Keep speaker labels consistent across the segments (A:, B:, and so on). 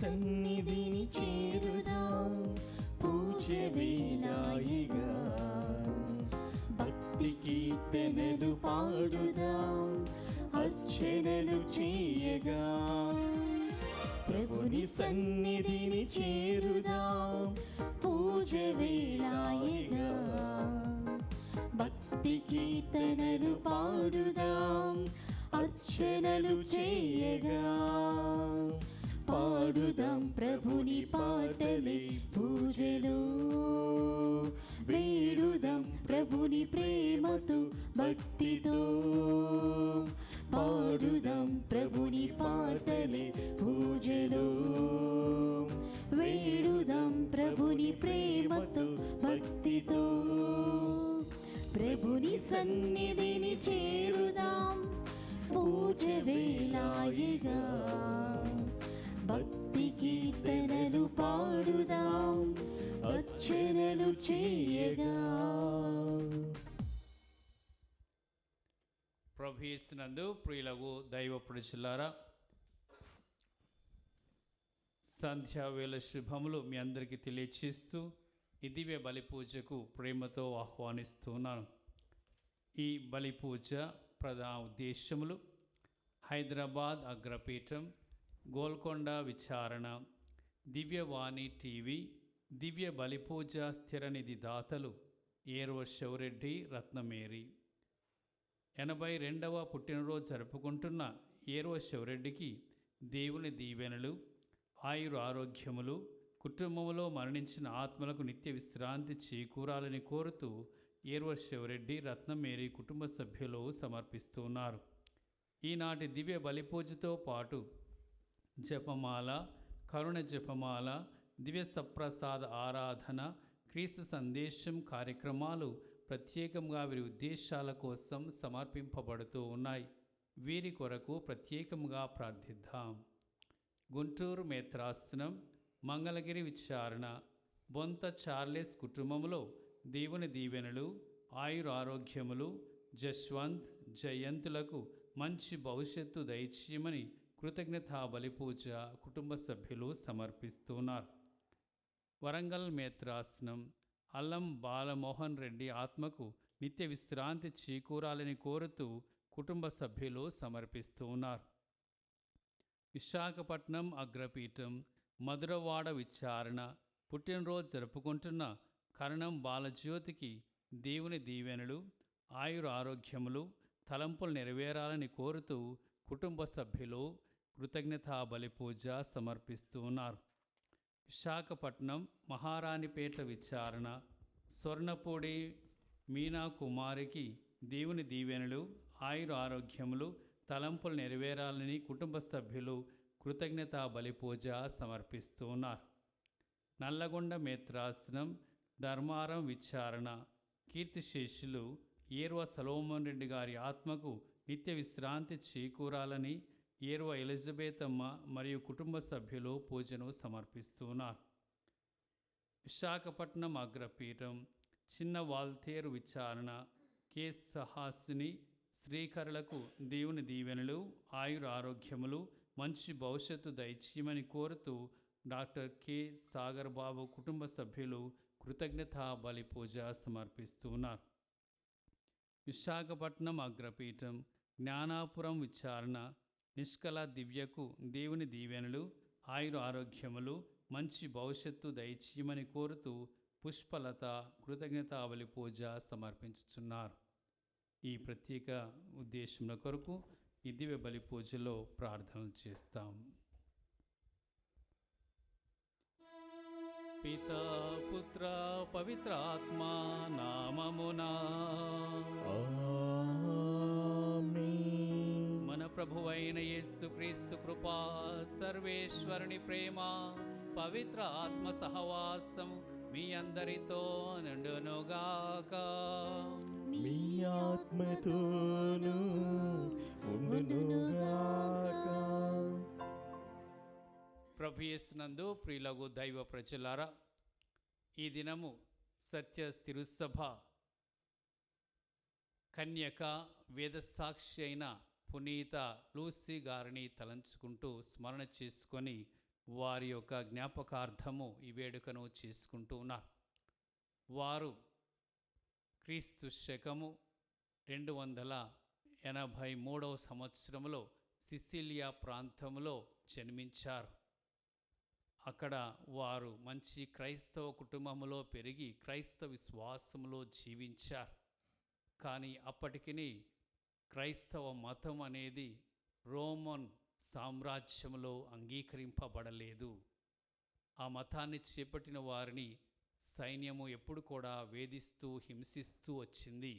A: సన్నిధిని చేరుదాం, పూజ వేళాయిగా భక్తి కీర్తనలు పాడుదాం, అర్చనలు చేయగా. ప్రభుని సన్నిధిని చేరుదాం, పూజ వేళాయిగా భక్తి కీర్తనలు పాడుదాం, అర్చనలు చేయగా. పాడుదాం ప్రభుని పాటలే పూజలో, వేడుదాం ప్రభుని ప్రేమతో భక్తితో. పాడుదాం ప్రభుని పాటలే పూజలో, వేడుదాం ప్రభుని ప్రేమతో భక్తితో. ప్రభుని సన్నిధిని చేరుదాం, పూజ వేళాయిగా భక్తి కీర్తనలు పాడుదాం, అర్చనలు చేయగా.
B: ప్రభు యేసునందు ప్రియులకు దైవ పురుషులారా, సంధ్యావేళ శుభములు మీ అందరికీ తెలియచేస్తూ ఈ దివ్య బలి పూజకు ప్రేమతో ఆహ్వానిస్తున్నాను. ఈ బలి పూజ ప్రధాన ఉద్దేశములు: హైదరాబాద్ అగ్రపీఠం, గోల్కొండ విచారణ, దివ్యవాణి టీవీ, దివ్య బలి పూజ స్థిర నిధి దాతలు ఏర్వ శివరెడ్డి రత్నమేరి. 82వ పుట్టినరోజు జరుపుకుంటున్న ఏర్వ శివరెడ్డికి దేవుని దీవెనలు, ఆయుర ఆరోగ్యములు, కుటుంబంలో మరణించిన ఆత్మలకు నిత్య విశ్రాంతి చేకూరాలని కోరుతూ ఏర్వ శివరెడ్డి రత్నమేరి కుటుంబ సభ్యులు సమర్పిస్తున్నారు. ఈనాటి దివ్య బలిపూజతో పాటు జపమాల, కరుణ జపమాల, దివ్య సప్రసాద ఆరాధన, క్రీస్తు సందేశం కార్యక్రమాలు ప్రత్యేకంగా వీరి ఉద్దేశాల కోసం సమర్పింపబడుతూ ఉన్నాయి. వీరి కొరకు ప్రత్యేకంగా ప్రార్థిద్దాం. గుంటూరు మేత్రాసనం, మంగళగిరి విచారణ, బొంత చార్లెస్ కుటుంబంలో దేవుని దీవెనలు, ఆయుర ఆరోగ్యములు, జశ్వంత్, జయంతులకు మంచి భవిష్యత్తు దయచేయమని కృతజ్ఞతా బలిపూజ కుటుంబ సభ్యులు సమర్పిస్తున్నారు. వరంగల్ మేత్రాసనం, అల్లం బాలమోహన్ రెడ్డి ఆత్మకు నిత్య విశ్రాంతి చేకూరాలని కోరుతూ కుటుంబ సభ్యులు సమర్పిస్తూ ఉన్నారు. విశాఖపట్నం అగ్రపీఠం, మధురవాడ విచారణ, పుట్టినరోజు జరుపుకుంటున్న కరణం బాలజ్యోతికి దేవుని దీవెనలు, ఆయుర ఆరోగ్యములు, తలంపులు నెరవేరాలని కోరుతూ కుటుంబ సభ్యులు కృతజ్ఞతా బలిపూజ సమర్పిస్తూ ఉన్నారు. విశాఖపట్నం మహారాణిపేట విచారణ, స్వర్ణపూడి మీనా కుమారికి దేవుని దీవెనలు, ఆయుర ఆరోగ్యములు, తలంపులు నెరవేరాలని కుటుంబ సభ్యులు కృతజ్ఞతా బలిపూజ సమర్పిస్తూ ఉన్నారు. నల్లగొండ మేత్రాసనం, ధర్మారం విచారణ, కీర్తిశేషులు ఏర్వ సలోమన్ రెడ్డి గారి ఆత్మకు నిత్య విశ్రాంతి చేకూరాలని ఏర్వ ఎలిజబెతమ్మ మరియు కుటుంబ సభ్యులు పూజను సమర్పిస్తున్నారు. విశాఖపట్నం అగ్రపీఠం, చిన్న వాల్తేరు విచారణ, కె సహాసిని శ్రీకరులకు దేవుని దీవెనలు, ఆయుర ఆరోగ్యములు, మంచి భవిష్యత్తు దయచేయమని కోరుతూ డాక్టర్ కె సాగర్ బాబు కుటుంబ సభ్యులు కృతజ్ఞతా బలి పూజ సమర్పిస్తున్నారు. విశాఖపట్నం అగ్రపీఠం, జ్ఞానాపురం విచారణ, నిష్కల దివ్యకు దేవుని దీవెనలు, ఆయుర ఆరోగ్యములు, మంచి భవిష్యత్తు దయచేయమని కోరుతూ పుష్పలత కృతజ్ఞతా బలి పూజ సమర్పించుచున్నారు. ఈ ప్రత్యేక ఉద్దేశముల కొరకు ఈ దివ్య బలి పూజలో ప్రార్థనలు చేస్తాం. పితా పుత్ర పవిత్రాత్మ నామమునా మన ప్రభువైన యేసుక్రీస్తు కృపా, సర్వేశ్వరుని ప్రేమ, పవిత్ర ఆత్మ సహవాసము మీ అందరితో నుండునుగాక.
A: మీ ఆత్మతోను ఉండునుగాక.
B: ప్రభు యేసునందు ప్రియులగు దైవ ప్రజలారా, ఈ దినము సత్య తిరుసభ కన్యక వేదసాక్షి అయిన పునీత లూసీ గారిని తలంచుకుంటూ స్మరణ చేసుకొని వారి యొక్క జ్ఞాపకార్థము ఈ వేడుకను చేసుకుంటూ ఉన్నారు. వారు క్రీస్తు శకము 283 సంవత్సరంలో సిసిలియా ప్రాంతంలో జన్మించారు. అక్కడ వారు మంచి క్రైస్తవ కుటుంబంలో పెరిగి క్రైస్తవ విశ్వాసంలో జీవించారు. కానీ అప్పటికి క్రైస్తవ మతం అనేది రోమన్ సామ్రాజ్యంలో అంగీకరింపబడలేదు. ఆ మతాన్ని చేపట్టిన వారిని సైన్యము ఎప్పుడు కూడా వేధిస్తూ హింసిస్తూ వచ్చింది.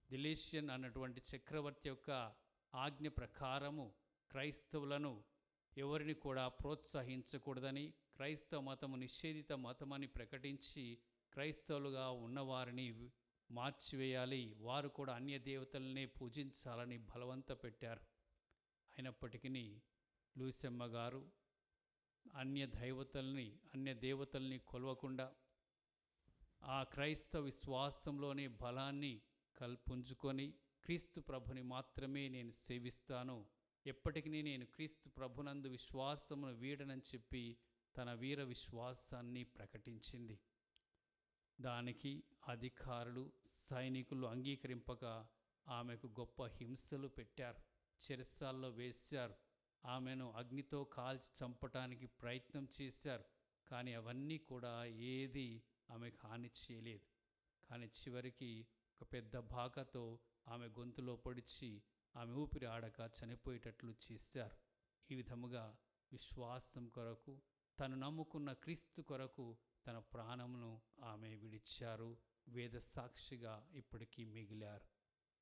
B: దిలీషియన్ అన్నటువంటి చక్రవర్తి యొక్క ఆజ్ఞ ప్రకారము క్రైస్తవులను ఎవరిని కూడా ప్రోత్సహించకూడదని, క్రైస్తవ మతము నిషేధిత మతమని ప్రకటించి క్రైస్తవులుగా ఉన్నవారిని మార్చివేయాలి, వారు కూడా అన్య దేవతలనే పూజించాలని బలవంత పెట్టారు. అయినప్పటికీ లూసెమ్మ గారు అన్య దేవతల్ని కొలవకుండా ఆ క్రైస్తవ విశ్వాసంలోనే బలాన్ని పుంజుకొని క్రీస్తు ప్రభుని మాత్రమే నేను సేవిస్తాను, ఎప్పటికీ నేను క్రీస్తు ప్రభునందు విశ్వాసమును వీడనని చెప్పి తన వీర విశ్వాసాన్ని ప్రకటించింది. దానికి అధికారులు సైనికులు అంగీకరింపక ఆమెకు గొప్ప హింసలు పెట్టారు, చెరసాల్లో వేశారు, ఆమెను అగ్నితో కాల్చి చంపటానికి ప్రయత్నం చేశారు. కానీ అవన్నీ కూడా ఏది ఆమెకు హాని చేయలేదు. కానీ చివరికి ఒక పెద్ద బాకతో ఆమె గొంతులో పొడిచి ఆమె ఊపిరి ఆడక చనిపోయేటట్లు చేశారు. ఈ విధముగా విశ్వాసం కొరకు, తను నమ్ముకున్న క్రీస్తు కొరకు తన ప్రాణమును ఆమె విడిచారు. వేద సాక్షిగా ఇప్పటికీ మిగిలారు.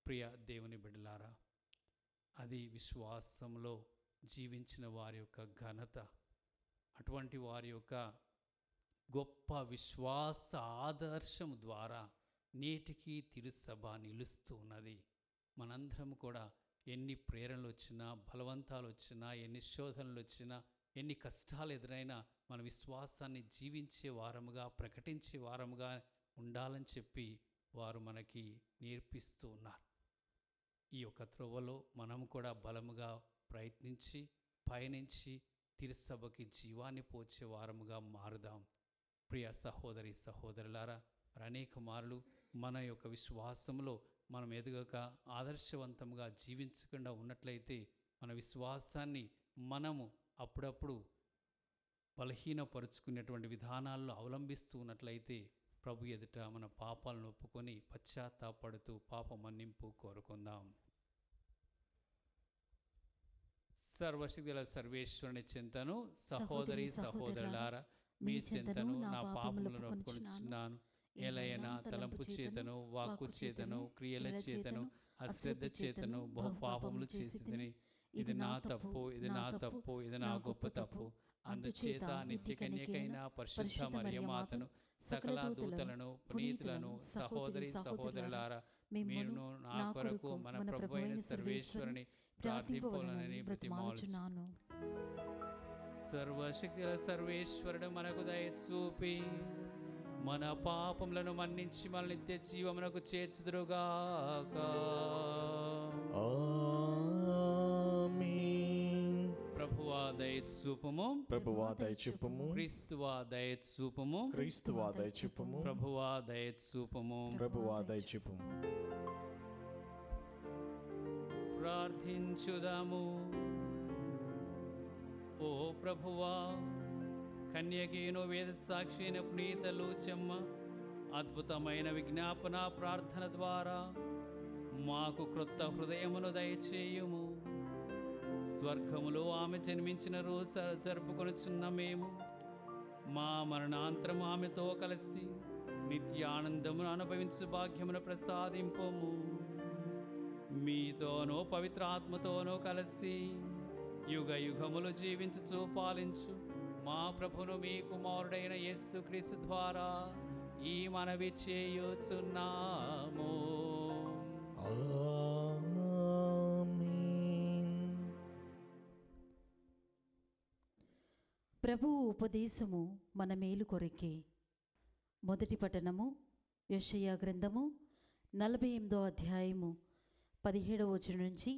B: ప్రియ దేవుని బిడ్డలారా, అది విశ్వాసంలో జీవించిన వారి యొక్క ఘనత. అటువంటి వారి యొక్క గొప్ప విశ్వాస ఆదర్శం ద్వారా నేటికి తిరుసభ నిలుస్తూ ఉన్నది. మనందరం కూడా ఎన్ని ప్రేరణలు వచ్చినా, బలవంతాలు వచ్చినా, ఎన్ని శోధనలు వచ్చినా, ఎన్ని కష్టాలు ఎదురైనా మన విశ్వాసాన్ని జీవించే వారముగా, ప్రకటించే వారముగా ఉండాలని చెప్పి వారు మనకి నేర్పిస్తూ ఉన్నారు. ఈ యొక్క త్రోవలో మనం కూడా బలముగా ప్రయత్నించి పయనించి తిరుసభకి జీవాన్ని పోచే వారముగా మారుదాం. ప్రియ సహోదరి సహోదరులారా, అనేక మార్లు మన యొక్క విశ్వాసంలో మనం ఎదగక ఆదర్శవంతంగా జీవించకుండా ఉన్నట్లయితే మన విశ్వాసాన్ని మనము అప్పుడప్పుడు బలహీనపరుచుకునేటువంటి విధానాల్లో అవలంబిస్తూ ఉన్నట్లయితే ప్రభు ఎదుట మన పాపాలను ఒప్పుకొని పశ్చాత్తాపడుతూ పాప మన్నింపు కోరుకుందాం. సర్వశక్తుల సర్వేశ్వరుని చింతను సహోదరి సహోదరులారా, మీ చింతను నా పాపములను ఒప్పుకొనుచున్నాను. ఎలయనా తలంపు చేతను, వాక్కు చేతను, క్రియల చేతను, అశ్రద్ధ చేతను బహు పాపములు చేసితిని. ఇది నా తప్పు, ఇది నా తప్పు, ఇది నా గొప్ప తప్పు. అందుచేత నిత్య కన్యకైన పరిశుద్ధ మరియమాతను, సకల దూతలను, పునీతులను, సహోదరి సహోదరులారా, మీరును నా కొరకు మన ప్రభువైన సర్వేశ్వరుని ప్రార్థింపవలెనని బ్రతిమాలుచున్నాను. సర్వశక్తుల సర్వేశ్వరుడు మనకు దయ చూపి మన పాపములను మన్నించి మన నిత్య జీవమునకు చేర్చుదురుగాక.
A: ఆమేన్.
B: ప్రభువా దయ చూపుము,
A: ప్రభువా దయ చూపుము,
B: క్రీస్తువా దయ చూపుము,
A: క్రీస్తువా దయ చూపుము,
B: ప్రభువా దయ చూపుము.
A: ప్రభువా దయ చూపుము.
B: ప్రార్థించుదాము. ఓ ప్రభువా, కన్యకీను వేద సాక్షి అయిన పునీత లూసెమ్మ అద్భుతమైన విజ్ఞాపన ప్రార్థన ద్వారా మాకు క్రొత్త హృదయమును దయచేయుము. స్వర్గములో ఆమె జన్మించిన రోజు జరుపుకొనుచున్న మేము మా మరణాంతరం ఆమెతో కలిసి నిత్యానందమును అనుభవించు భాగ్యమును ప్రసాదింపము. మీతోనూ పవిత్ర ఆత్మతోనూ కలిసి యుగ యుగములు జీవించుచు పాలించు మా ప్రభును మీ కుమారుడైన యేసుక్రీస్తు ద్వారా ఈ మనవి చేయుచున్నాము.
A: ఆమేన్.
C: ప్రభువు ఉపదేశము మన మేలు కొరకే. మొదటి పఠనము యెషయా గ్రంథము 48వ అధ్యాయము 17వ వచనం నుంచి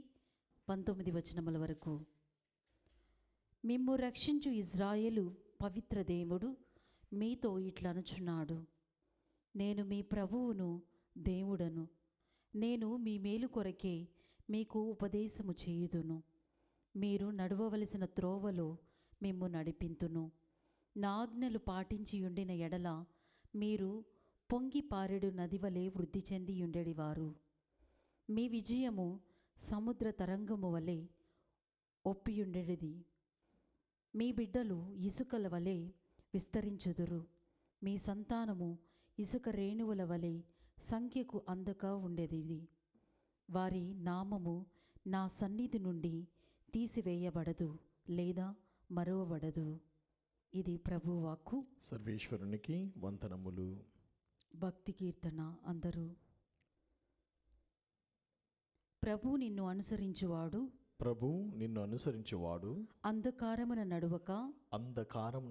C: 19 వచనముల వరకు. మిమ్ము రక్షించు ఇజ్రాయేలు పవిత్ర దేవుడు మీతో ఇట్లనుచున్నాడు, నేను మీ ప్రభువును దేవుడను. నేను మీ మేలు కొరకే మీకు ఉపదేశము చేయుదును. మీరు నడవవలసిన త్రోవలో మిమ్ము నడిపింతును. నా ఆజ్ఞలు పాటించియుండిన ఎడల మీరు పొంగి పారెడు నదివలే వృద్ధి చెందియుండెడివారు. మీ విజయము సముద్ర తరంగము వలె ఒప్పియుండెడిది. మీ బిడ్డలు ఇసుకల వలె విస్తరించుదురు. మీ సంతానము ఇసుక రేణువుల వలె సంఖ్యకు అందక ఉండేది. వారి నామము నా సన్నిధి నుండి తీసివేయబడదు లేదా మరువబడదు. ఇది ప్రభువాక్కు.
A: సర్వేశ్వరునికి వందనములు.
C: భక్తి కీర్తన. అందరూ. ప్రభు నిన్ను అనుసరించువాడు,
A: ప్రభు నిన్ను అనుసరించువాడు
C: అంధకారమున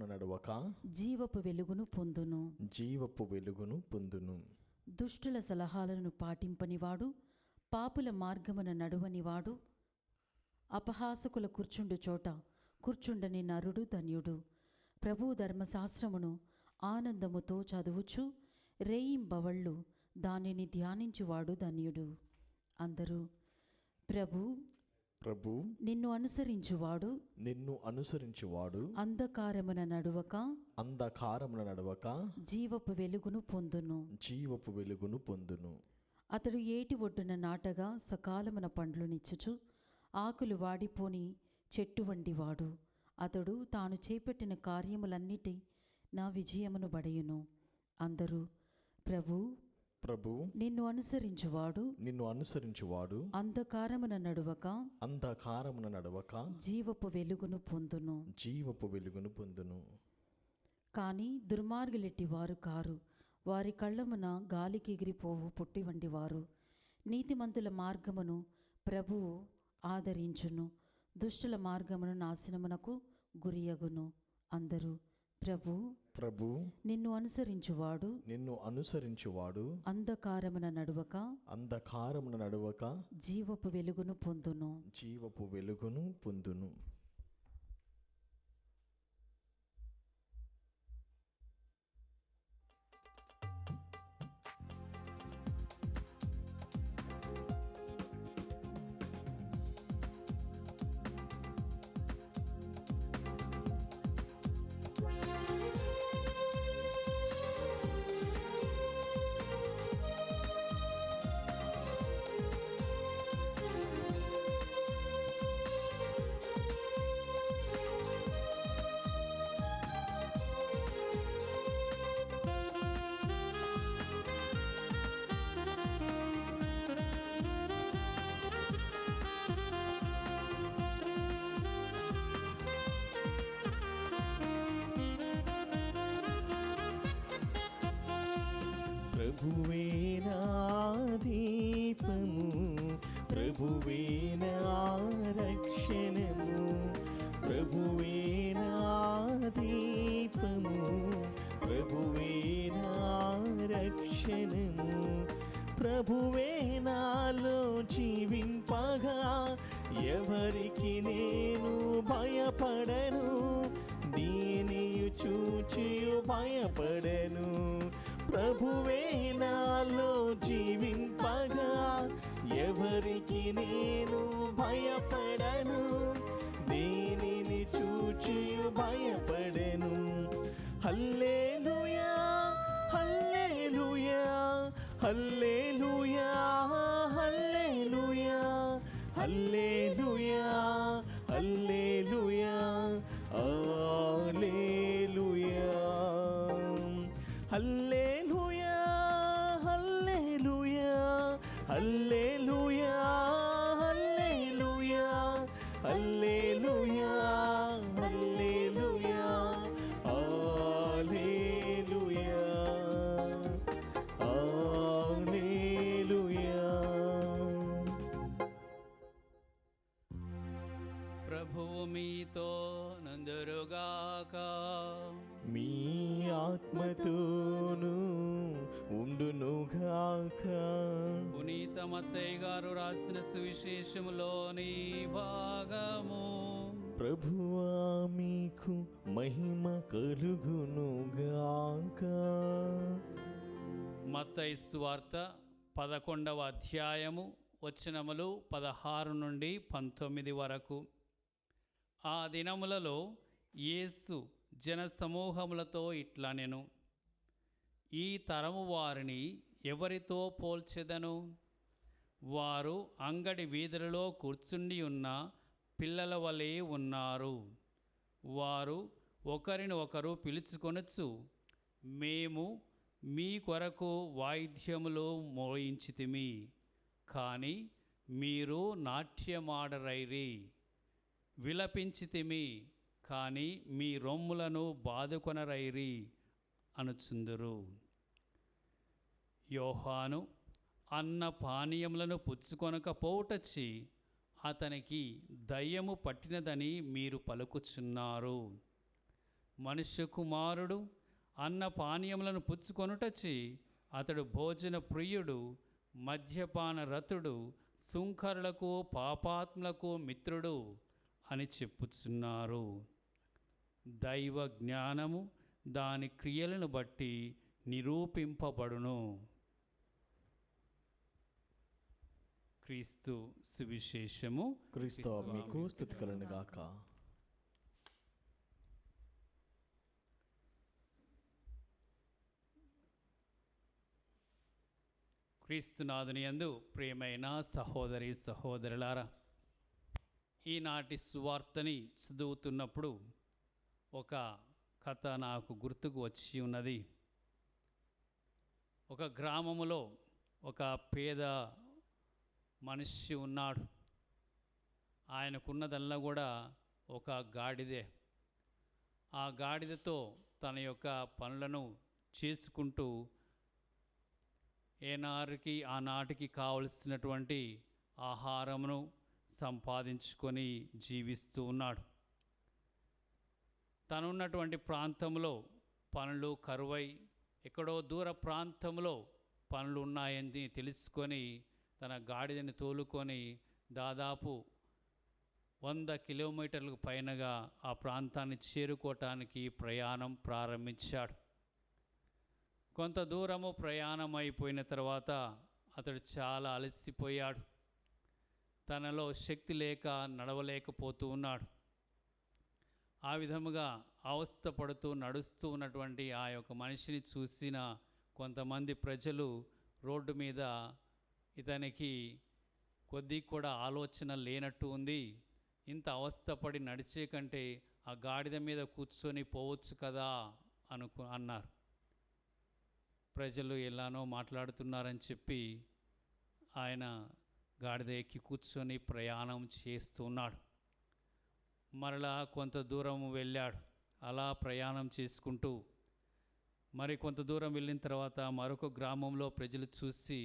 A: నడవక
C: జీవపు వెలుగును పొందును.
A: జీవపు వెలుగును పొందును.
C: దుష్టుల సలహాలను పాటింపనివాడు, పాపుల మార్గమున నడువనివాడు, అపహాసకుల కూర్చుండు చోట కూర్చుండని నరుడు ధన్యుడు. ప్రభు ధర్మశాస్త్రమును ఆనందముతో చదువుచు రేయింబవళ్ళు దానిని ధ్యానించువాడు ధన్యుడు. అందరూ. ప్రభు నిన్ను అనుసరించువాడు అంధకారమున నడవక జీవపు వెలుగును పొందును. అతడు ఏటి ఒడ్డున నాటగా సకాలమున పండ్లునిచ్చుచు ఆకులు వాడిపోని చెట్టు వంటివాడు. అతడు తాను చేపట్టిన కార్యములన్నిటి నా విజయమును బడయును. అందరూ. ప్రభు నిన్ను అనుసరించువాడు అంధకారమున నడవక జీవపు వెలుగును పొందును. కానీ దుర్మార్గులెట్టి వారు కారు. వారి కళ్ళమున గాలికి ఎగిరిపోవు పొట్టి వంటి వారు. నీతిమంతుల మార్గమును ప్రభువు ఆదరించును, దుష్టుల మార్గమును నాశనమునకు గురియగును. అందరూ. ప్రభు నిన్ను అనుసరించువాడు అంధకారమున నడవక జీవపు వెలుగును పొందును.
A: ప్రభువే నా దీపము, ప్రభువే నా రక్షణము, ప్రభువే నా దీపము, ప్రభువే నా రక్షణము, ప్రభువే నాలో జీవింపగా ఎవరికి నేను భయపడను, దీనియు చూచియు భయపడను. ప్రభువే నాలో జీవింపగా ఎవరికి నేను భయపడను, దేనిని చూచియు భయపడను. హల్లెలూయా హల్లెలూయా హల్లెలూయా హల్లెలూయా హల్లెలూయా హల్లెలూయా హల్లెలూయా హల్లెలూయా హల్లెలూయా హల్లెలూయా హల్లెలూయా హల్లెలూయా హల్లెలూయా హల్లెలూయా హల్లెలూయా.
B: ప్రభువు మీతో నందరుగాక.
A: మీ ఆత్మతోను ఉండునుగాక.
B: పునీత మత్తయ్య గారు రాసిన సువిశేషములోని భాగము.
A: ప్రభువా మీకు మహిమ కలుగునుగాక.
B: మత్తయి సువార్త 11వ అధ్యాయము వచనములు 16 నుండి 19 వరకు. ఆ దినములలో యేసు జనసమూహములతో ఇట్లనెను, ఈ తరము వారిని ఎవరితో పోల్చెదను? వారు అంగడి వీధులలో కూర్చుండి ఉన్న పిల్లల వలె ఉన్నారు. వారు ఒకరిని ఒకరు పిలుచుకొనొచ్చు, మేము మీ కొరకు వాయిద్యములు మోయించితిమి, కానీ మీరు నాట్యమాడరైరి. విలపించితిమి, కానీ మీ రొమ్ములను బాదుకొనరైరి అనుచుందురు. యోహాను అన్న పానీయములను పుచ్చుకొనకపోవుటచ్చి అతనికి దయ్యము పట్టినదని మీరు పలుకుచున్నారు. మనుష్య కుమారుడు అన్న పానీయములను పుచ్చుకొనుటచ్చి అతడు భోజన ప్రియుడు, మద్యపాన రతుడు, సుంకరులకు పాపాత్ములకు మిత్రుడు అని చెప్పుచున్నారు. దైవ జ్ఞానము దాని క్రియలను బట్టి నిరూపింపబడును. క్రీస్తు సువిశేషము.
A: క్రీస్తు మీకు స్తుతి కలుగునుగాక.
B: క్రీస్తునాథుని యందు ప్రియమైన సహోదరి సహోదరులారా, ఈనాటి సువార్తని చదువుతున్నప్పుడు ఒక కథ నాకు గుర్తుకు వచ్చి ఉన్నది. ఒక గ్రామములో ఒక పేద మనిషి ఉన్నాడు. ఆయనకున్నదల్లా కూడా ఒక గాడిదే. ఆ గాడిదతో తన యొక్క పనులను చేసుకుంటూ ఆనాటికి కావలసినటువంటి ఆహారమును సంపాదించుకొని జీవిస్తూ ఉన్నాడు. తనున్నటువంటి ప్రాంతంలో పనులు కరువై ఎక్కడో దూర ప్రాంతంలో పనులు ఉన్నాయని తెలుసుకొని తన గాడిదని తోలుకొని దాదాపు 100 కిలోమీటర్లకు పైనగా ఆ ప్రాంతాన్ని చేరుకోవటానికి ప్రయాణం ప్రారంభించాడు. కొంత దూరము ప్రయాణం అయిపోయిన తర్వాత అతడు చాలా అలసిపోయాడు. తనలో శక్తి లేక నడవలేకపోతూ ఉన్నాడు. ఆ విధముగా అవస్థపడుతూ నడుస్తూ ఉన్నటువంటి ఆ యొక్క మనిషిని చూసిన కొంతమంది ప్రజలు రోడ్డు మీద, ఇతనికి కొద్ది కూడా ఆలోచన లేనట్టు ఉంది, ఇంత అవస్థపడి నడిచే కంటే ఆ గాడిద మీద కూర్చొని పోవచ్చు కదా అన్నారు. ప్రజలు ఎలానో మాట్లాడుతున్నారని చెప్పి ఆయన గాడిద ఎక్కి కూర్చొని ప్రయాణం చేస్తున్నాడు. మరలా కొంత దూరం వెళ్ళాడు. అలా ప్రయాణం చేసుకుంటూ మరి కొంత దూరం వెళ్ళిన తర్వాత మరొక గ్రామంలో ప్రజలు చూసి,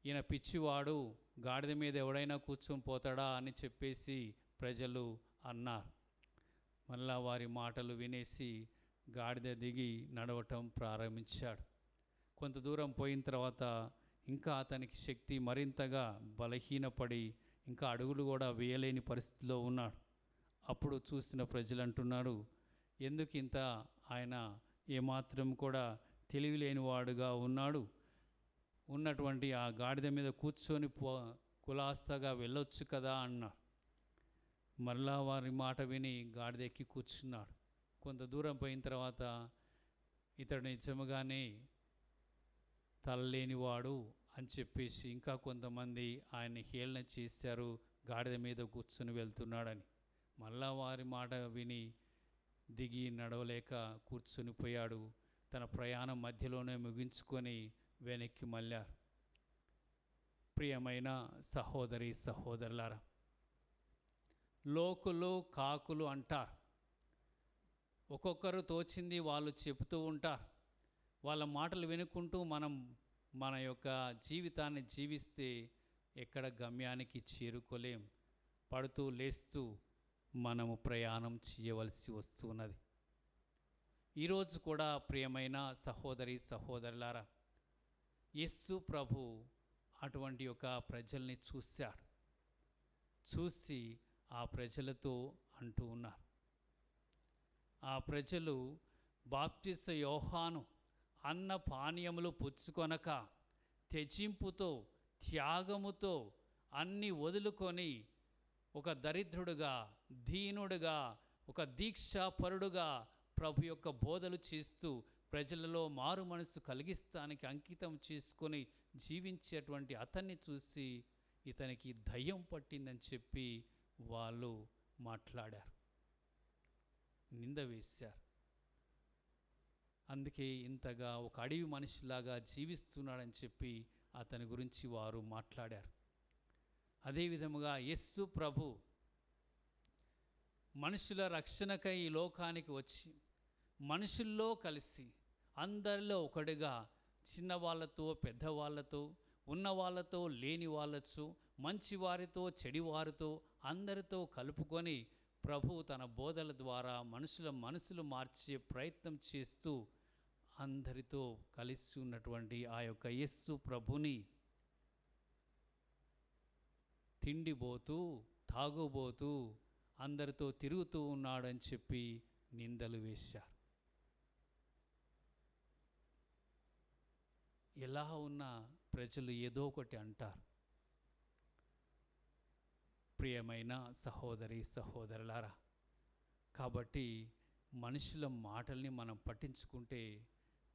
B: ఈయన పిచ్చివాడు, గాడిద మీద ఎవడైనా కూర్చొని పోతాడా అని చెప్పేసి ప్రజలు అన్నారు. మళ్ళా వారి మాటలు వినేసి గాడిద దిగి నడవటం ప్రారంభించాడు. కొంత దూరం పోయిన తర్వాత ఇంకా అతనికి శక్తి మరింతగా బలహీనపడి ఇంకా అడుగులు కూడా వేయలేని పరిస్థితిలో ఉన్నాడు. అప్పుడు చూసిన ప్రజలు అంటున్నారు, ఎందుకు ఇంత ఆయన ఏమాత్రం కూడా తెలివిలేనివాడుగా ఉన్నాడు, ఉన్నటువంటి ఆ గాడిద మీద కూర్చొని కులాసాగా వెళ్ళొచ్చు కదా అన్నాడు. మరలా వారి మాట విని గాడిద ఎక్కి కూర్చున్నాడు. కొంత దూరం పోయిన తర్వాత ఇతడు నిజముగానే తలలేనివాడు అని చెప్పేసి ఇంకా కొంతమంది ఆయన్ని హేళన చేశారు, గాడిద మీద కూర్చొని వెళ్తున్నాడని. మళ్ళా వారి మాట విని దిగి నడవలేక కూర్చొని పోయాడు. తన ప్రయాణం మధ్యలోనే ముగించుకొని వెనక్కి మళ్ళారు. ప్రియమైన సహోదరి సహోదరులారా, లోకులు కాకులు అంటారు. ఒక్కొక్కరు తోచింది వాళ్ళు చెబుతూ ఉంటారు. వాళ్ళ మాటలు వినుకుంటూ మనం మన యొక్క జీవితాన్ని జీవిస్తే ఎక్కడ గమ్యానికి చేరుకోలేం. పడుతూ లేస్తూ మనము ప్రయాణం చేయవలసి వస్తున్నది. ఈరోజు కూడా ప్రియమైన సహోదరి సహోదరులారా, యేసు ప్రభు అటువంటి ఒక ప్రజల్ని చూశాడు. చూసి ఆ ప్రజలతో అంటూ ఉన్నారు. ఆ ప్రజలు బాప్తిస్మ యోహాను అన్న పానీయములు పుచ్చుకొనక త్యజింపుతో త్యాగముతో అన్నీ వదులుకొని ఒక దరిద్రుడుగా, దీనుడుగా, ఒక దీక్షాపరుడుగా ప్రభు యొక్క బోధలు చేస్తూ ప్రజలలో మారు మనసు కలిగిస్తానికి అంకితం చేసుకొని జీవించేటువంటి అతన్ని చూసి ఇతనికి దయ్యం పట్టిందని చెప్పి వాళ్ళు మాట్లాడారు, నింద వేశారు. అందుకే ఇంతగా ఒక అడవి మనిషిలాగా జీవిస్తున్నాడని చెప్పి అతని గురించి వారు మాట్లాడారు. అదేవిధముగా యేసు ప్రభు మనుషుల రక్షణకై ఈ లోకానికి వచ్చి మనుషుల్లో కలిసి అందరిలో ఒకటిగా చిన్నవాళ్ళతో పెద్దవాళ్ళతో ఉన్నవాళ్ళతో లేని వాళ్ళతో మంచివారితో చెడివారితో అందరితో కలుపుకొని ప్రభు తన బోధల ద్వారా మనుషుల మనసులు మార్చే ప్రయత్నం చేస్తూ అందరితో కలిసి ఉన్నటువంటి ఆ యొక్క యేసు ప్రభుని తిండిపోతూ తాగుబోతూ అందరితో తిరుగుతూ ఉన్నాడని చెప్పి నిందలు వేశారు. ఎలా ఉన్న ప్రజలు ఏదో ఒకటి అంటారు. ప్రియమైన సహోదరి సహోదరులారా, కాబట్టి మనుషుల మాటల్ని మనం పట్టించుకుంటే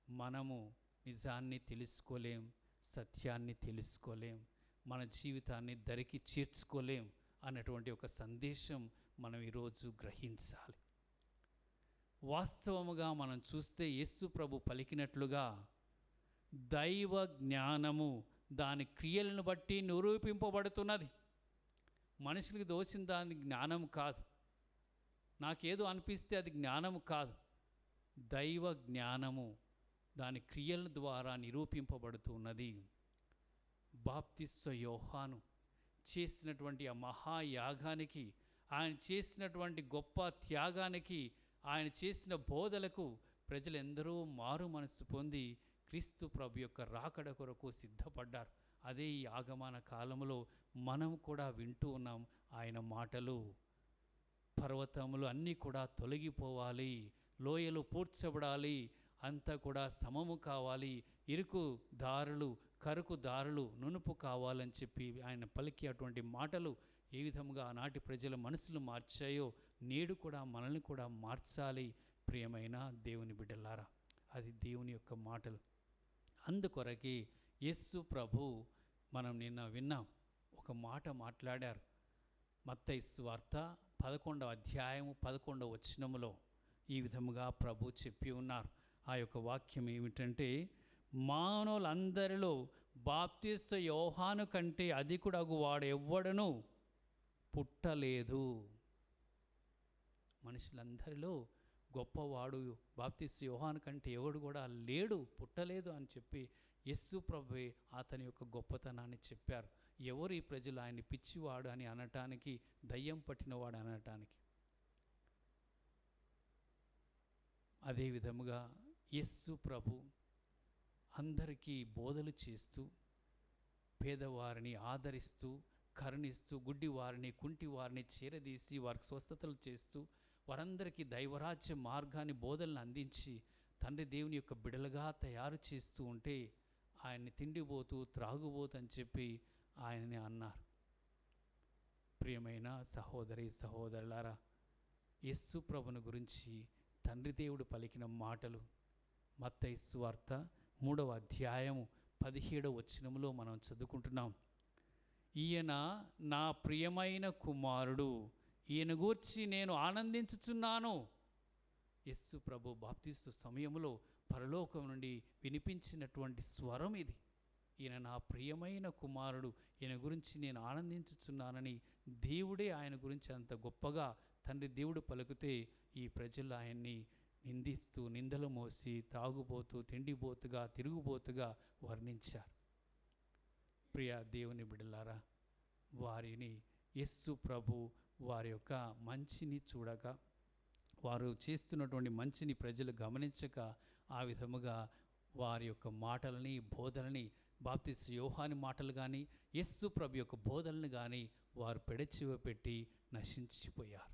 B: మనము నిజాన్ని తెలుసుకోలేం, సత్యాన్ని తెలుసుకోలేం, మన జీవితాన్ని దరికి చేర్చుకోలేం అన్నటువంటి ఒక సందేశం మనం ఈరోజు గ్రహించాలి. వాస్తవముగా మనం చూస్తే యేసు ప్రభు పలికినట్లుగా దైవ జ్ఞానము దాని క్రియలను బట్టి నిరూపింపబడుతున్నది. మనుషులకు దోచిన దాని జ్ఞానం కాదు, నాకేదో అనిపిస్తే అది జ్ఞానం కాదు. దైవ జ్ఞానము దాని క్రియల ద్వారా నిరూపింపబడుతున్నది. బాప్తిస్మ యోహాను చేసినటువంటి ఆ మహాయాగానికి, ఆయన చేసినటువంటి గొప్ప త్యాగానికి, ఆయన చేసిన బోధలకు ప్రజలెందరో మారు మనసు పొంది క్రీస్తు ప్రభు యొక్క రాకడ కొరకు సిద్ధపడ్డారు. అదే ఈ ఆగమన కాలంలో మనం కూడా వింటూ ఉన్నాం ఆయన మాటలు. పర్వతములు అన్నీ కూడా తొలగిపోవాలి, లోయలు పూడ్చబడాలి, అంతా కూడా సమము కావాలి, ఇరుకు దారులు కరుకు దారులు నునుపు కావాలని చెప్పి ఆయన పలికి అటువంటి మాటలు ఏ విధముగా ఆనాటి ప్రజల మనసులు మార్చాయో నేడు కూడా మనల్ని కూడా మార్చాలి. ప్రియమైన దేవుని బిడ్డలారా, అది దేవుని యొక్క మాటలు. అందుకొరకే యేసు ప్రభు మనం నిన్న విన్నాం, ఒక మాట మాట్లాడారు. మత్తయి సువార్త 11వ అధ్యాయము 11వ వచనములో ఈ విధముగా ప్రభు చెప్పి ఉన్నారు. ఆ యొక్క వాక్యం ఏమిటంటే, మానవులందరిలో బాప్తిస్మ యోహాను కంటే అధికుడగు వాడు ఎవ్వడను పుట్టలేదు. మనుషులందరిలో గొప్పవాడు బాప్తిస్మ యోహాను కంటే ఎవడు కూడా లేడు, పుట్టలేదు అని చెప్పి యేసు ప్రభువే అతని యొక్క గొప్పతనాన్ని చెప్పారు. ఎవరు ఈ ప్రజలు ఆయన పిచ్చివాడు అని అనటానికి, దయ్యం పట్టినవాడు అనటానికి? అదేవిధముగా యేసు ప్రభు అందరికీ బోధలు చేస్తూ, పేదవారిని ఆదరిస్తూ, కరుణిస్తూ, గుడ్డివారిని కుంటివారిని చేరదీసి వారికి స్వస్థతలు చేస్తూ, వారందరికీ దైవరాజ్య మార్గాన్ని బోధనలు అందించి తండ్రి దేవుని యొక్క బిడలుగా తయారు చేస్తూ ఉంటే ఆయన్ని తిండిపోతూ త్రాగుబోతు అని చెప్పి ఆయనని అన్నారు. ప్రియమైన సహోదరి సహోదరులారా, యేసు ప్రభుని గురించి తండ్రి దేవుడు పలికిన మాటలు మత్తయి సువార్త 3వ అధ్యాయము 17వ వచనములో మనం చదువుకుంటున్నాం. ఈయన నా ప్రియమైన కుమారుడు, ఈయన గూర్చి నేను ఆనందించుచున్నాను. యేసు ప్రభు బాప్తిస్మ సమయంలో పరలోకం నుండి వినిపించినటువంటి స్వరం ఇది. ఈయన నా ప్రియమైన కుమారుడు, ఈయన గురించి నేను ఆనందించుచున్నానని దేవుడే ఆయన గురించి అంత గొప్పగా తండ్రి దేవుడు పలుకుతే ఈ ప్రజలు ఆయన్ని నిందిస్తూ, నిందలు మోసి, తాగుబోతూ, తిండిబోతుగా, తిరుగుబోతుగా వర్ణించారు. ప్రియ దేవుని బిడ్డలారా, వారిని యేసు ప్రభు వారి యొక్క మంచిని చూడక, వారు చేస్తున్నటువంటి మంచిని ప్రజలు గమనించక ఆ విధముగా వారి యొక్క మాటలని, బోధనని, బాప్తిస్మ యోహాను మాటలు కానీ యేసు ప్రభు యొక్క బోధనలు కానీ వారు పెడచివ పెట్టి నశించిపోయారు.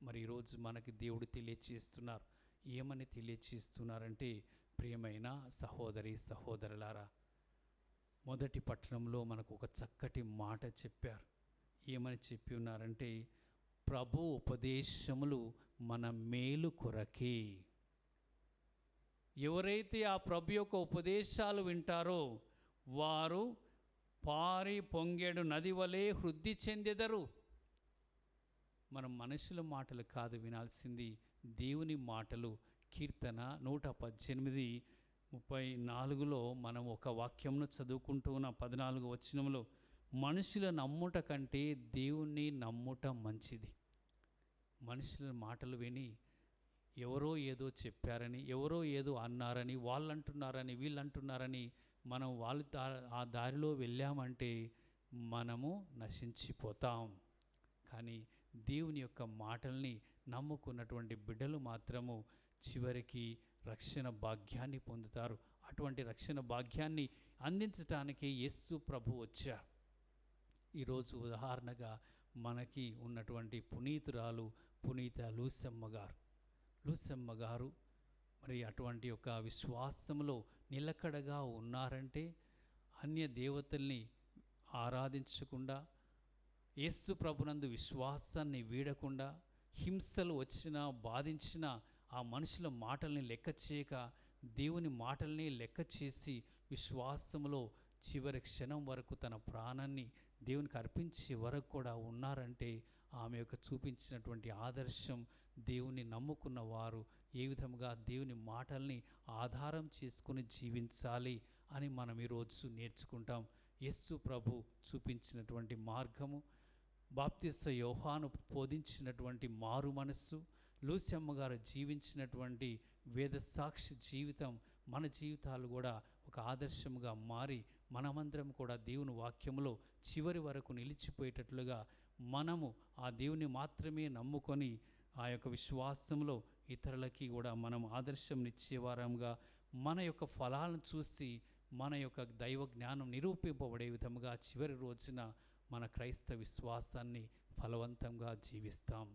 B: మరి ఈరోజు మనకి దేవుడు తెలియచేస్తున్నారు. ఏమని తెలియచేస్తున్నారంటే, ప్రియమైన సహోదరి సహోదరులారా, మొదటి పట్టణంలో మనకు ఒక చక్కటి మాట చెప్పారు. ఏమని చెప్పి ఉన్నారంటే, ప్రభు ఉపదేశములు మన మేలు కొరకే. ఎవరైతే ఆ ప్రభు యొక్క ఉపదేశాలు వింటారో వారు పారి పొంగేడు నది వలె వృద్ధి చెందెదరు. మనం మనుషుల మాటలు కాదు వినాల్సింది, దేవుని మాటలు. కీర్తన 118:34లో మనం ఒక వాక్యంను చదువుకుంటూ ఉన్న 14వ వచనంలో, మనుషుల నమ్ముట కంటే దేవుణ్ణి నమ్ముట మంచిది. మనుషుల మాటలు విని ఎవరో ఏదో చెప్పారని, ఎవరో ఏదో అన్నారని, వాళ్ళు అంటున్నారని, వీళ్ళు అంటున్నారని మనం ఆ దారిలో వెళ్ళామంటే మనము నశించిపోతాం. కానీ దేవుని యొక్క మాటల్ని నమ్ముకున్నటువంటి బిడ్డలు మాత్రము చివరికి రక్షణ భాగ్యాన్ని పొందుతారు. అటువంటి రక్షణ భాగ్యాన్ని అందించటానికి యేసు ప్రభు వచ్చారు. ఈరోజు ఉదాహరణగా మనకి ఉన్నటువంటి పునీతురాలు పునీత లూసమ్మ గారు. లూసమ్మ గారు మరి అటువంటి ఒక విశ్వాసంలో నిలకడగా ఉన్నారంటే, అన్య దేవతల్ని ఆరాధించకుండా, యేసు ప్రభునందు విశ్వాసాన్ని వీడకుండా, హింసలు వచ్చినా బాధించినా ఆ మనుషుల మాటల్ని లెక్క చేయక దేవుని మాటల్ని లెక్క చేసి విశ్వాసములో చివరి క్షణం వరకు తన ప్రాణాన్ని దేవునికి అర్పించే వరకు కూడా ఉన్నారంటే ఆమె యొక్క చూపించినటువంటి ఆదర్శం, దేవుని నమ్ముకున్న వారు ఏ విధముగా దేవుని మాటల్ని ఆధారం చేసుకుని జీవించాలి అని మనం ఈరోజు నేర్చుకుంటాం. యేసు ప్రభు చూపించినటువంటి మార్గము, బాప్తిస్మ యోహాను బోధించినటువంటి మారు మనస్సు, లూసమ్మ గారు జీవించినటువంటి వేద సాక్షి జీవితం మన జీవితాలు కూడా ఒక ఆదర్శముగా మారి మనమందరం కూడా దేవుని వాక్యములో చివరి వరకు నిలిచిపోయేటట్లుగా మనము ఆ దేవుని మాత్రమే నమ్ముకొని ఆ యొక్క విశ్వాసంలో ఇతరులకి కూడా మనం ఆదర్శం ఇచ్చేవారంగా, మన యొక్క ఫలాలను చూసి మన యొక్క దైవ జ్ఞానం నిరూపింపబడే విధముగా చివరి రోజున మన క్రైస్తవ విశ్వాసాన్ని ఫలవంతంగా జీవిస్తాం.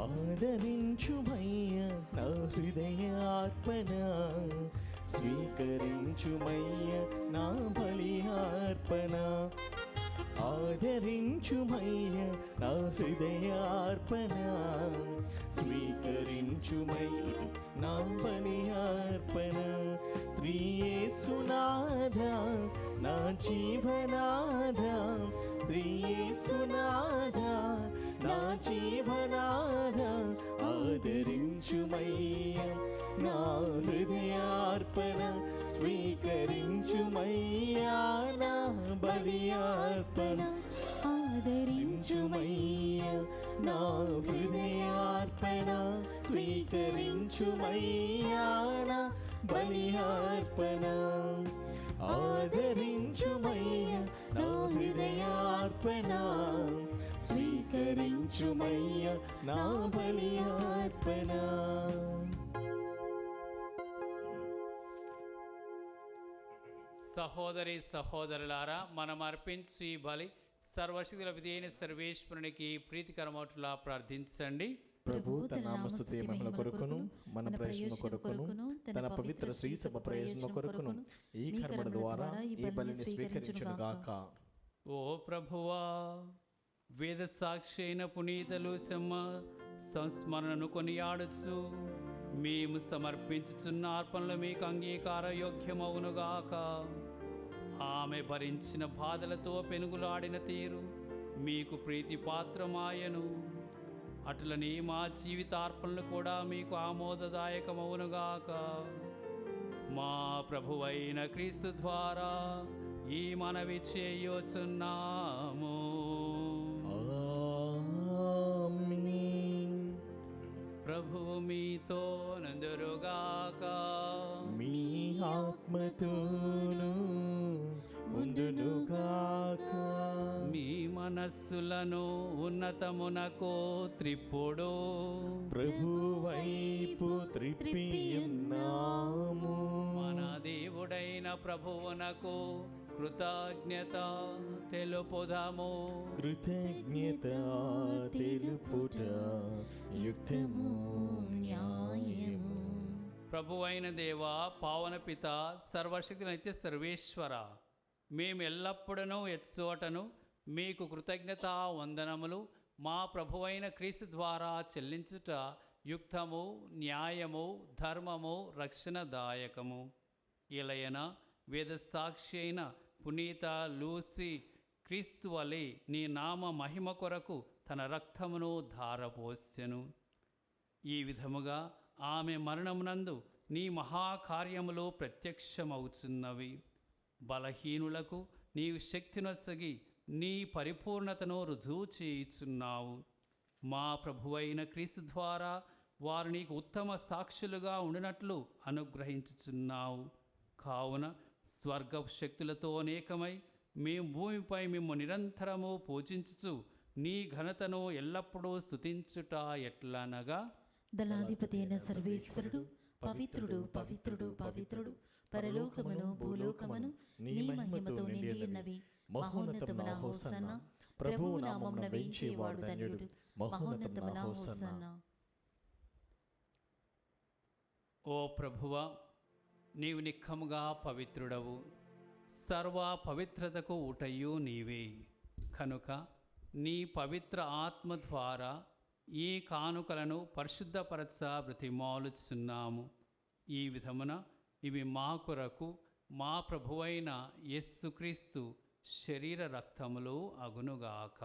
A: ఆదరించుమయ్య నా హృదయార్పణ, స్వీకరించుమయ్య నా బలియార్పణ. ఆదరించుమయ్య నా హృదయార్పణ, స్వీకరించుమయ్య నా బలియార్పణ. శ్రీ యేసునాథ నా జీవనాథ, శ్రీ యేసునాథ నా జీవనాథ. ఆదరించుమయ్య నా హృదయార్పణ, స్వీకరించుమయ్యా నా బలియార్పణ. ఆదరించుమయ్య నా హృదయార్పణ, స్వీకరించుమయ్యా నా బలియార్పణ. ఆదరించుమయ్య నా హృదయార్పణ, స్వీకరించుమయ్య నా బలియార్పణ.
B: సహోదరి సహోదరులారా, మనం అర్పించు ఈ బలి సర్వశక్తుల విధేయైన సర్వేశ్వరునికి ప్రీతికరమౌట్లా ప్రార్థించండి.
A: ప్రభు తన నామస్తుతి మహిమ కొరకును మన ప్రయోజనం కొరకును తన పవిత్ర శ్రీ సభ ప్రయోజనం కొరకును ఈ కర్మల ద్వారా ఈ బలిని స్వీకరించును గాక.
B: ఓ ప్రభువా, వేద సాక్షి అయిన పునీత లూసమ్మ సంస్మరణను కొనియాడుచు మేము సమర్పించుచున్న అర్పణలు మీకు అంగీకార యోగ్యమవునుగాక. ఆమె భరించిన బాధలతో పెనుగులాడిన తీరు మీకు ప్రీతిపాత్రమాయను. అటులని మా జీవితార్పణలు కూడా మీకు ఆమోదదాయకమవునుగాక. మా ప్రభువైన క్రీస్తు ద్వారా ఈ మనవి చేయుచున్నాము.
A: ఆమేన్.
B: ప్రభువు మీతో నందురుగాక.
A: మీ ఆత్మతోను ఉండునుగాక.
B: మీ మనస్సులను ఉన్నతమునకు త్రిప్పుడు.
A: ప్రభు వైపు త్రిప్పియున్నాము.
B: మన దేవుడైన ప్రభువునకు కృతజ్ఞత తెలుపుదాము.
A: కృతజ్ఞత తెలుపుట యుక్తము న్యాయము.
B: ప్రభువైన దేవ, పావన పిత, సర్వశక్తి నిత్య సర్వేశ్వర, మేము ఎల్లప్పుడూ ఎచ్చోటను మీకు కృతజ్ఞత వందనములు మా ప్రభువైన క్రీస్తు ద్వారా చెల్లించుట యుక్తము, న్యాయము, ధర్మము, రక్షణదాయకము. ఇలయన వేద సాక్షి అయిన పునీత లూసి క్రీస్తు వలె నీ నామ మహిమ కొరకు తన రక్తమును ధారపోసెను. ఈ విధముగా ఆమె మరణమునందు నీ మహాకార్యములు ప్రత్యక్షమవుతున్నవి. బలహీనులకు నీవు శక్తినొసగి నీ పరిపూర్ణతను రుజువు చేయుచున్నావు. మా ప్రభువైన క్రీస్తు ద్వారా వారు నీకు ఉత్తమ సాక్షులుగా ఉండినట్లు అనుగ్రహించుచున్నావు. కావున స్వర్గపు శక్తులతో అనేకమై మేము భూమిపై మేము నిరంతరము పూజించుచు నీ ఘనతను ఎల్లప్పుడూ స్తుతించుట ఎట్లనగా,
C: దళాధిపతి అయిన సర్వేశ్వరుడు పవిత్రుడు పవిత్రుడు పవిత్రుడు, పరలోకమును భూలోకమును నీ మహిమతో నిండి ఉన్నవి. మహోన్నతమున హోసన్న. ప్రభువు నామమున వేంచేవాడు ధన్యుడు. మహోన్నతమున హోసన్న.
B: ఓ ప్రభువా, నీవు నిక్కముగా పవిత్రుడవు, సర్వ పవిత్రతకు ఊటయు నీవే. కనుక నీ పవిత్ర ఆత్మ ద్వారా ఈ కానుకలను పరిశుద్ధపరచ బ్రతిమాలుచున్నాము. ఈ విధమున ఇవి మా కొరకు మా ప్రభువైన యేసుక్రీస్తు శరీర రక్తములు అగునుగాక.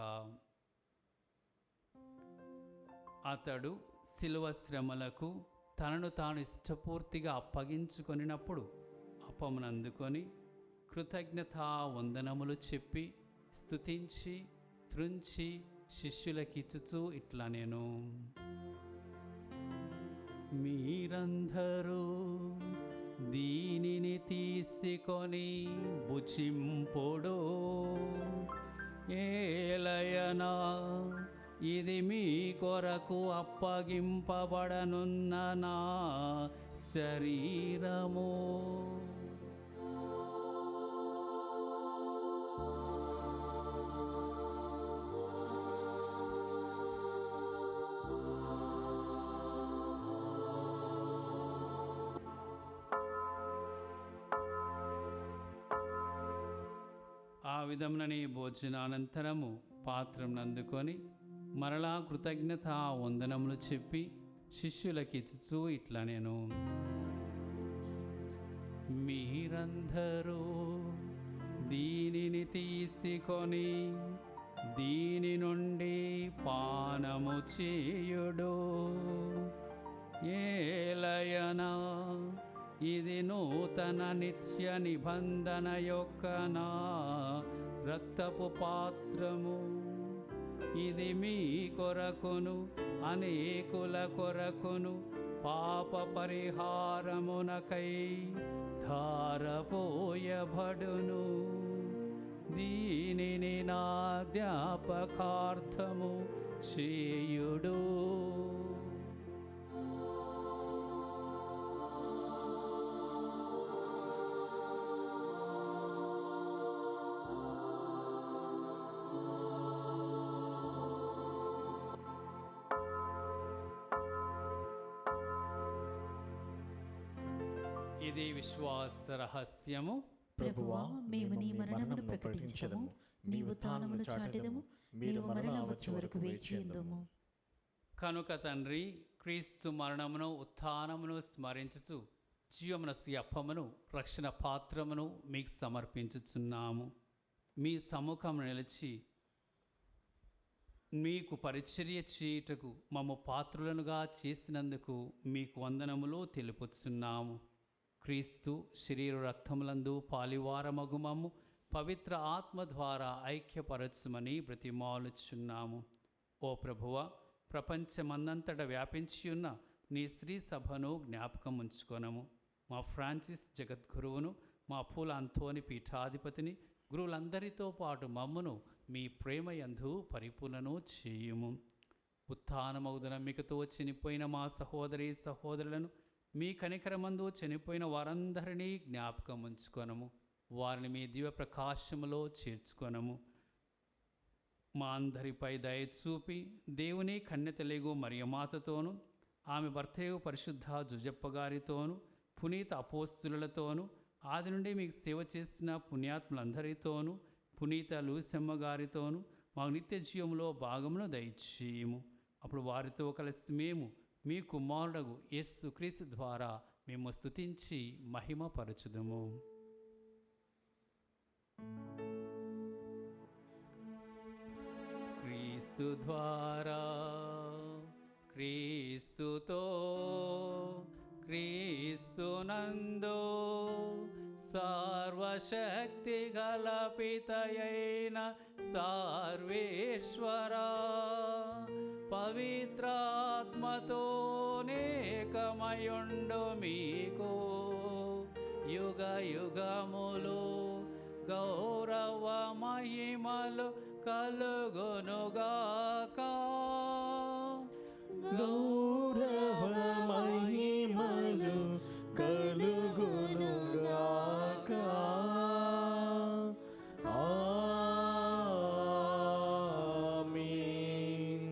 B: అతడు శిలువ శ్రమలకు తనను తాను ఇష్టపూర్తిగా అప్పగించుకొనినప్పుడు అప్పమునందుకొని కృతజ్ఞతా వందనములు చెప్పి స్తుతించి త్రుంచి శిష్యులకిచ్చుచూ ఇట్లా నేను, మీరందరూ దీనిని తీసుకొని భుజింపుడు. ఏలయనా ఇది మీ కొరకు అప్పగింపబడనున్న నా శరీరము. ఆ విధమునని భోజనానంతరము పాత్రను అందుకొని మరలా కృతజ్ఞత వందనములు చెప్పి శిష్యులకిచ్చుచూ ఇట్లా నేను, మీరందరూ దీనిని తీసుకొని దీని నుండి పానము చేయుడు. ఏలయనా ఇది నూతన నిత్య నిబంధన యొక్క నా రక్తపు పాత్రము. ఇది మీ కొరకును అనేకుల కొరకును పాప పరిహారమునకై ధారపోయబడును. దీనిని నా జ్ఞాపకార్థము చేయుడు. ఇది విశ్వాస రహస్యము.
C: ప్రభువా, మేము నీ మరణమును ప్రకటించదము, నీ ఉత్థానమును చాటెదము, మీరు మరలా వచ్చే వరకు వేచియుందుము.
B: కనుక తండ్రి, క్రీస్తు మరణమును ఉత్థానమును స్మరించుచు జీవమునసు అప్పమును రక్షణ పాత్రమును మీకు సమర్పించుచున్నాము. మీ సముఖం నిలిచి మీకు పరిచర్య చేయుటకు మమ్మ పాత్రులనుగా చేసినందుకు మీకు వందనములు తెలుపుచున్నాము. క్రీస్తు శరీర రక్తములందు పాలివారమగు మమ్ము పవిత్ర ఆత్మ ద్వారా ఐక్యపరచుమని బ్రతిమాలుచున్నాము. ఓ ప్రభువ, ప్రపంచమందంతటా వ్యాపించియున్న నీ శ్రీ సభను జ్ఞాపకం ఉంచుకొనము. మా ఫ్రాన్సిస్ జగద్గురువును, మా పూల అంతోని పీఠాధిపతిని, గురువులందరితో పాటు మమ్మను మీ ప్రేమయందు పరిపూర్ణను చేయుము. ఉత్థానమగు నమ్మికతో చనిపోయిన మా సహోదరి సహోదరులను, మీ కనికరమందు చనిపోయిన వారందరినీ జ్ఞాపకం ఉంచుకొనము. వారిని మీ దివ్య ప్రకాశములో చేర్చుకొనము. మా అందరిపై దయ చూపి దేవుని కన్యతెలుగు మరియమాతతోనూ, ఆమె భర్తయు పరిశుద్ధ జుజప్ప గారితోనూ, పునీత అపోస్తులతోనూ, ఆది నుండి మీకు సేవ చేసిన పుణ్యాత్ములందరితోనూ, పునీత లూసెమ్మ గారితోనూ మాకు నిత్య జీవంలో భాగమును దయచేయము. అప్పుడు వారితో కలిసి మేము మీ కుమారుడగు యేసు క్రీస్తు ద్వారా మేము స్తుతించి మహిమపరచుదము. క్రీస్తు ద్వారా, క్రీస్తుతో, క్రీస్తునందు సర్వశక్తి గల పితయైన సర్వేశ్వరా, పవిత్రాత్మతో నేకమయుండు మీకు యుగ యుగములు గౌరవ మహిమలు కలుగునుగాక.
A: గౌరవ మహిమలు కలుగునుగాక. ఆమేన్.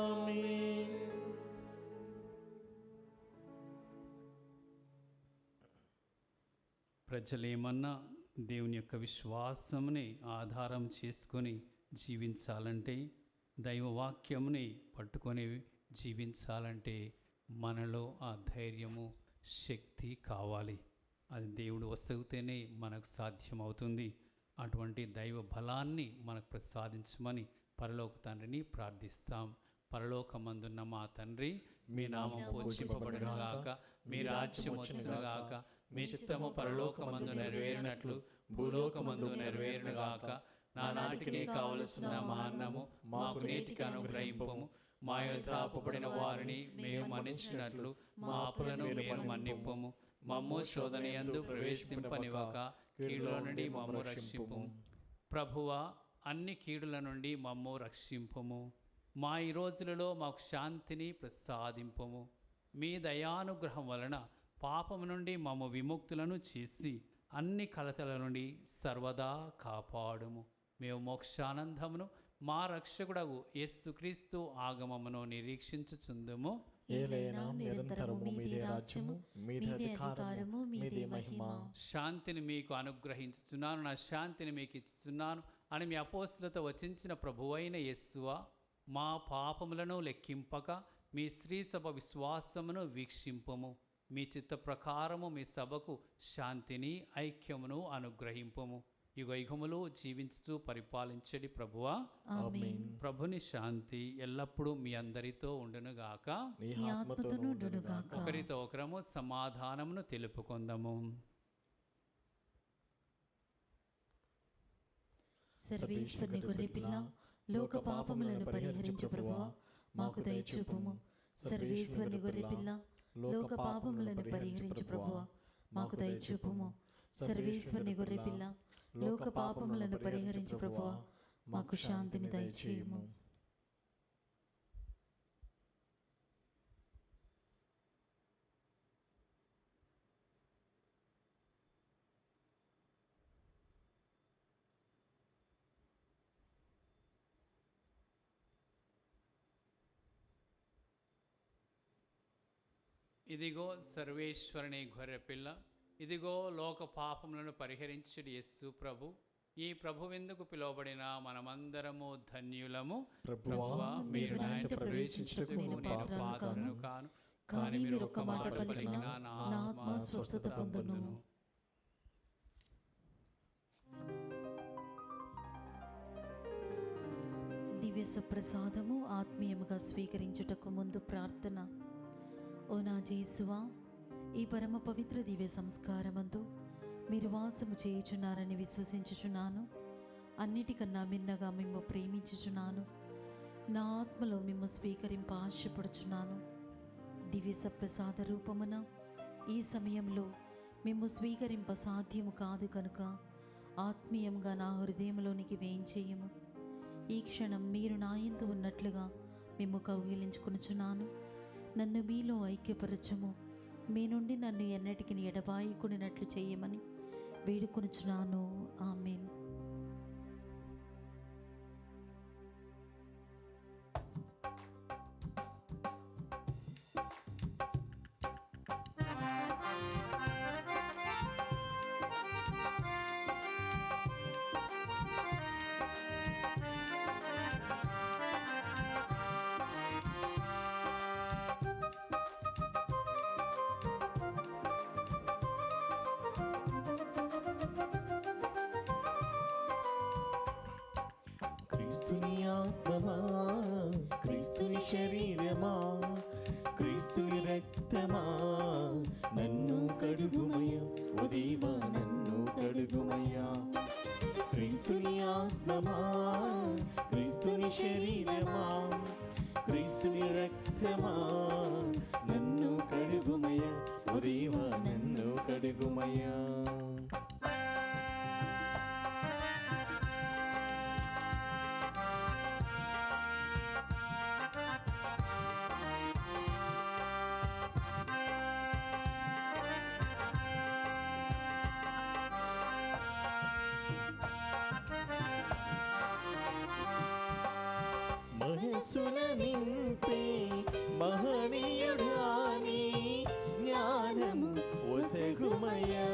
A: ఆమేన్.
B: ప్రజలేమన్నా దేవుని యొక్క విశ్వాసముని ఆధారం చేసుకొని జీవించాలంటే, దైవవాక్యముని పట్టుకొని జీవించాలంటే మనలో ఆ ధైర్యము, శక్తి కావాలి. అది దేవుడు వసగితేనే మనకు సాధ్యమవుతుంది. అటువంటి దైవ బలాన్ని మనకు ప్రసాదించమని పరలోక తండ్రిని ప్రార్థిస్తాం. పరలోకమందున్న మా తండ్రి, మీ నామం పూజింపబడునుగాక, మీ రాజ్యం వచ్చునుగాక, మీ చిత్తము పరలోకమందు నెరవేరినట్లు భూలోకమందు నెరవేరునుగాక. నానాటికి కావలసిన మా అన్నము మాకు నేటికి అనుగ్రహింపము. మా యొద్ద అప్పుబడిన వారిని మేము మన్నించినట్లు మా అప్పులను మేము మన్నింపము. మమ్ము శోధనయందు ప్రవేశింపనివ్వక కీడుల నుండి మమ్ము రక్షింపుము. ప్రభువా, అన్ని కీడుల నుండి మమ్ము రక్షింపుము. మా ఈ రోజులలో మాకు శాంతిని ప్రసాదింపుము. మీ దయానుగ్రహం వలన పాపము నుండి మమ్ము విముక్తులను చేసి అన్ని కలతల నుండి సర్వదా కాపాడుము. మేము మోక్షానందమును మా రక్షకుడగు యేసుక్రీస్తు ఆగమమును నిరీక్షించుచుందుము.
A: ఏలైనా నిరంతరము మీదే రాజ్యము, మీదే అధికారము, మీదే మహిమ.
B: శాంతిని మీకు అనుగ్రహించుచున్నాను, నా శాంతిని మీకు ఇచ్చుచున్నాను అని మీ అపోస్తులతో వచించిన ప్రభువైన యేసువా, మా పాపములను లెక్కింపక మీ స్త్రీ సభ విశ్వాసమును వీక్షింపము. మీ చిత్త ప్రకారము మీ సభకు శాంతిని, ఐక్యమును అనుగ్రహింపము. యుగయుగములు జీవించుచు పరిపాలించడి ప్రభువా.
C: ఆమేన్.
B: ప్రభుని శాంతి ఎల్లప్పుడూ మీ అందరితో ఉండునుగాక.
A: నీ
C: మీ
A: ఆత్మతోనూ
C: ఆత్మతోను ఉండునుగాక.
B: ఒకరితో ఒకరము సమాధానమును తెలుపుకొందము.
C: సర్వేశ్వరుని గొర్రెపిల్ల, లోక పాపములను పరిహరించు ప్రభువా, మాకు దయచూపుము. సర్వేశ్వరుని గొర్రెపిల్ల, లోక పాపములను పరిహరించు ప్రభువా, మాకు దయచూపుము. సర్వేశ్వరుని గొర్రెపిల్ల, లోక పాపములను పరిహరించు ప్రభువా, మాకు శాంతిని దయచేయుము.
B: ఇదిగో సర్వేశ్వరుని గొర్రెపిల్ల, ఇదిగో లోక పాపములను పరిహరించుడి యేసు ప్రభు. ఈ ప్రభువెందుకు పిలువబడిన మనమందరము ధన్యులము. ప్రభువా, మీరు నా ఇంట ప్రవేశించుటకు నేను పాత్రను కాను, కానీ మీరు ఒక్క మాట పలికినా నా ఆత్మ స్వస్థత పొందును.
C: దివ్య సప్రసాదము ఆత్మీయముగా స్వీకరించుటకు ముందు ప్రార్థన. ఓ నా జేసువా, ఈ పరమ పవిత్ర దివ్య సంస్కారమందు మీరు వాసము చేయుచున్నారని విశ్వసించుచున్నాను. అన్నిటికన్నా మిన్నగా మిమ్ము ప్రేమించుచున్నాను. నా ఆత్మలో మిమ్ము స్వీకరింప ఆశపడుచున్నాను. దివ్య సప్రసాద రూపమున ఈ సమయంలో మిమ్ము స్వీకరింప సాధ్యము కాదు కనుక ఆత్మీయంగా నా హృదయంలోనికి వేయించేయము. ఈ క్షణం మీరు నా యందు ఉన్నట్లుగా మిమ్ము కౌగిలించుకొనుచున్నాను. నన్ను మీలో ఐక్యపరచము. మీ నుండి నన్ను ఎన్నటికి ఎడబాయకుడినట్లు చేయమని వేడుకొనుచున్నాను. ఆమేన్.
A: క్రీస్తుని ఆత్మమా, క్రీస్తుని శరీరమా, క్రీస్తుని రక్తమా, నన్ను కడుగుమయ్యా, ఓ దేవా నన్ను కడుగుమయ్యా. క్రీస్తుని ఆత్మమా, క్రీస్తుని శరీరమా, క్రీస్తుని రక్తమా, నన్ను కడుగుమయ్యా, ఓ దేవా నన్ను కడుగుమయ్యా. మనసున నింపే మహనీయుడు అని జ్ఞానము ఒసగుమయ్యా.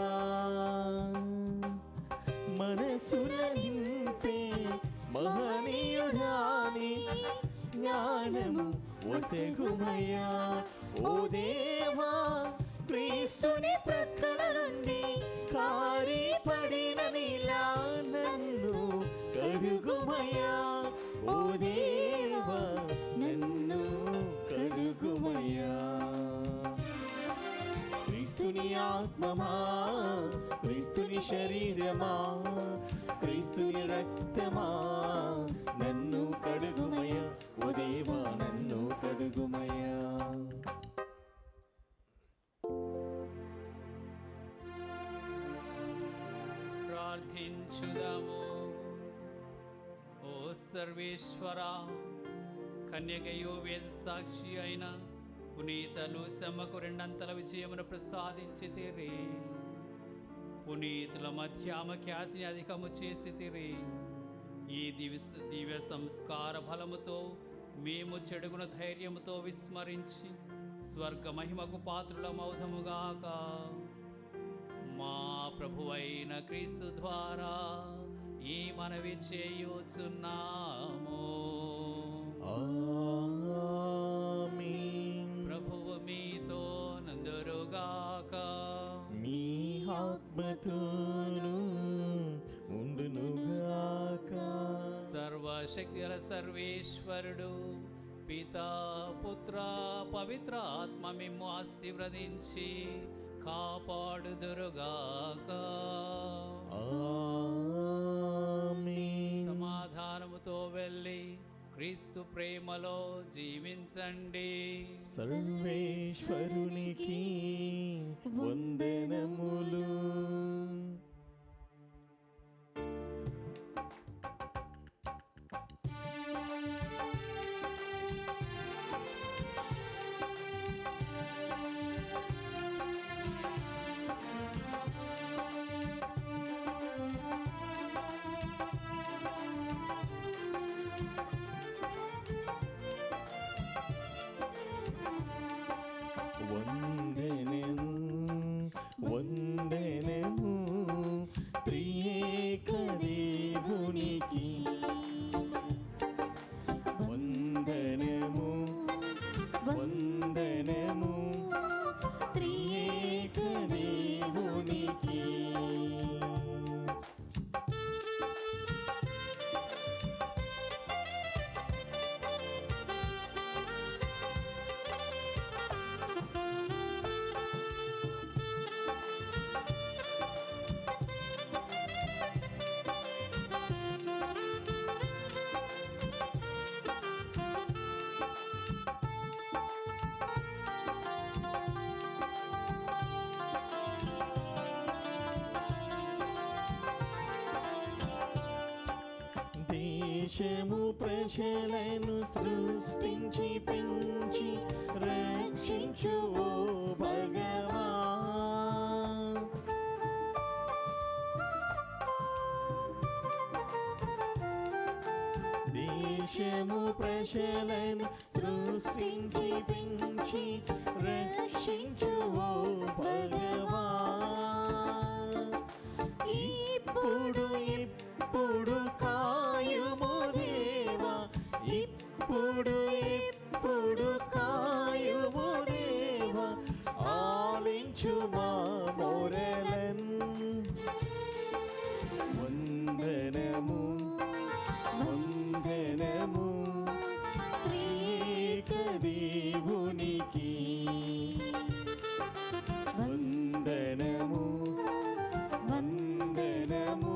A: మనసున నింపే మహనీయుడు అని జ్ఞానము ఒసగుమయ్యా. ఓ దేవా, క్రీస్తుని ప్రక్కల నుండి కారి పడిన నీలా నన్ను కడుగుమయ్యా. ఓ దేవా నన్ను కడుగుమయ్యా. క్రీస్తుని ఆత్మమా, క్రీస్తుని శరీరమా, క్రీస్తుని రక్తమా, నన్ను కడుగుమయ్యా, ఓ దేవా నన్ను కడుగుమయ్యా.
B: ప్రార్థించుదాము. ఓ సర్వేశ్వరా, కన్యకయు వేద సాక్షి అయిన పునీత లూసమ్మకు రెండంతల విజయమును ప్రసాదించితిరి. పునీతుల మధ్య ఆమె ఖ్యాతిని అధికము చేసితిరి. ఈ దివ్య సంస్కార బలముతో మేము చెడుగున ధైర్యముతో విస్మరించి స్వర్గ మహిమకు పాత్రులమౌదముగాక. మా ప్రభువైన క్రీస్తు ద్వారా ఈ మనవి చేయుచున్నాము.
A: ఆమేన్.
B: ప్రభువు మీతో నందురుగాక.
A: మీ ఆత్మతోను ఉండునుగాక.
B: సర్వశక్తిగల సర్వేశ్వరుడు పితా పుత్ర పవిత్ర ఆత్మ మిమ్ము ఆశీర్వదించి కాపాడుదురుగాక.
A: ఆమేన్.
B: సమాధానముతో వెళ్ళి క్రీస్తు ప్రేమలో జీవించండి.
A: సర్వేశ్వరునికి వందనములు. వందనము వందనము దేశము ప్రజలను సృష్టించి పెంచి రక్షించు ఓ భగవా. దేశము ప్రజలను సృష్టించి పెంచి రక్షించు ఓ భగవా. ఇప్పుడు ఇప్పుడు కాయుము దేవా, ఇప్పుడు ఇప్పుడు కాయుము దేవా, ఆలించు మా మొరలన్. వందనము వందనము త్రియేక దేవునికి, వందనము వందనము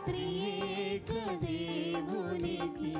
A: త్రియేక దేవునికి.